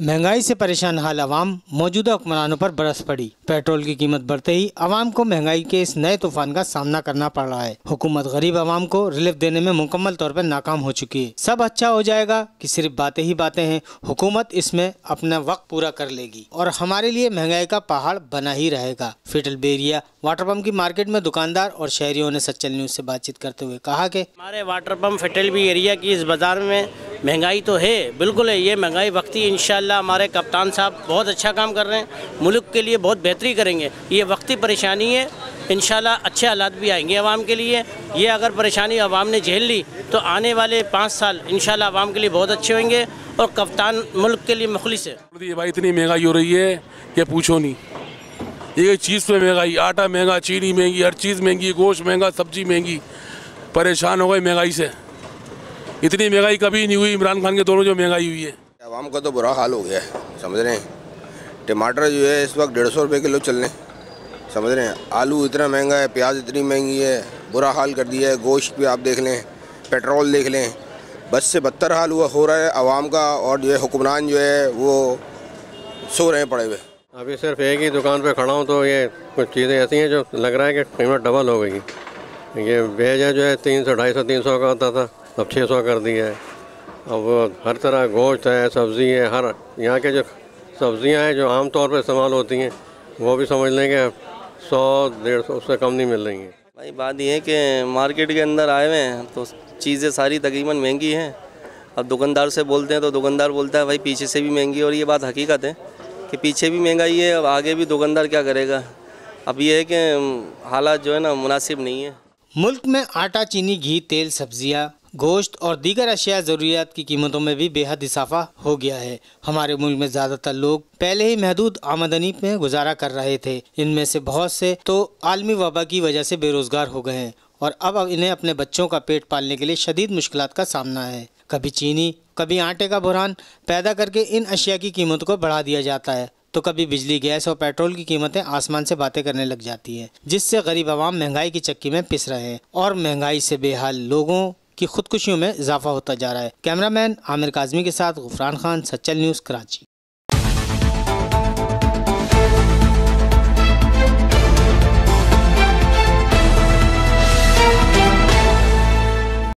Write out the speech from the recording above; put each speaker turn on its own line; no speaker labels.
महंगाई से परेशान हाल अवाम मौजूदा हुक्मरानों पर बरस पड़ी। पेट्रोल की कीमत बढ़ते ही अवाम को महंगाई के इस नए तूफान का सामना करना पड़ रहा है। हुकूमत गरीब अवाम को रिलीफ देने में मुकम्मल तौर पर नाकाम हो चुकी है। सब अच्छा हो जाएगा कि सिर्फ बातें ही बातें हैं। हुकूमत इसमें अपना वक्त पूरा कर लेगी और हमारे लिए महंगाई का पहाड़ बना ही रहेगा। फिटल बेरिया वाटर पंप की मार्केट में दुकानदार और शहरियों ने सच्चल न्यूज से बातचीत करते हुए कहा कि
हमारे वाटर पंप फिटल बी एरिया की इस बाज़ार में महंगाई तो है, बिल्कुल है। ये महंगाई वक्ती, इंशाल्लाह हमारे कप्तान साहब बहुत अच्छा काम कर रहे हैं, मुल्क के लिए बहुत बेहतरी करेंगे। ये वक्ती परेशानी है, इंशाल्लाह अच्छे हालात भी आएंगे आवाम के लिए। ये अगर परेशानी आवाम ने झेल ली तो आने वाले 5 साल इंशाल्लाह आवाम के लिए बहुत अच्छे होंगे और कप्तान मुल्क के लिए मुखलिस है।
ये भाई इतनी महंगाई हो रही है कि पूछो नहीं। ये चीज़ पे महंगाई, आटा महंगा, चीनी महंगी, हर चीज़ महंगी, गोश्त महंगा, सब्जी महंगी। परेशान हो गए महंगाई से। इतनी महंगाई कभी नहीं हुई इमरान खान के दौरों जो महंगाई हुई है।
आवाम का तो बुरा हाल हो गया है, समझ रहे हैं। टमाटर जो है इस वक्त 150 रुपये किलो चल रहे हैं, समझ रहे हैं। आलू इतना महंगा है, प्याज इतनी महंगी है, बुरा हाल कर दिया है। गोश्त भी आप देख लें, पेट्रोल देख लें, बस से बदतर हाल हो रहा है आवाम का। और जो है हुक्मरान जो है वो सो रहे हैं पड़े हुए।
अभी सिर्फ एक ही दुकान पे खड़ा हूँ तो ये कुछ चीज़ें ऐसी हैं जो लग रहा है कि कीमत डबल हो गई। ये वेज है जो है 300, 250, 300 का होता था, अब 600 कर दिया है। अब हर तरह गोश्त है, सब्ज़ी है, हर यहाँ के जो सब्ज़ियाँ हैं जो आम तौर पर इस्तेमाल होती हैं वो भी समझ लें कि 100, 150 उससे कम नहीं मिल रही हैं।
भाई बात ये है कि मार्केट के अंदर आए हुए हैं तो चीज़ें सारी तकरीबन महंगी हैं। अब दुकानदार से बोलते हैं तो दुकानदार बोलता है भाई पीछे से भी महंगी, और ये बात हकीकत है कि पीछे भी महंगाई है, अब आगे भी दुकानदार क्या करेगा। अब ये है कि हालात जो है ना मुनासिब नहीं है।
मुल्क में आटा, चीनी, घी, तेल, सब्जियां, गोश्त और दीगर अशिया ज़रूरियात की कीमतों में भी बेहद इजाफा हो गया है। हमारे मुल्क में ज़्यादातर लोग पहले ही महदूद आमदनी में गुजारा कर रहे थे। इनमें से बहुत से तो आलमी वबा की वजह से बेरोज़गार हो गए हैं और अब इन्हें अपने बच्चों का पेट पालने के लिए शदीद मुश्किलात का सामना है। कभी चीनी, कभी आटे का बुरहान पैदा करके इन अशिया की कीमत को बढ़ा दिया जाता है, तो कभी बिजली, गैस और पेट्रोल की कीमतें आसमान से बातें करने लग जाती हैं, जिससे गरीब आवाम महंगाई की चक्की में पिस रहे हैं और महंगाई से बेहाल लोगों की खुदकुशियों में इजाफा होता जा रहा है। कैमरामैन आमिर काज़मी के साथ गुफरान खान, सच्चल न्यूज़, कराची।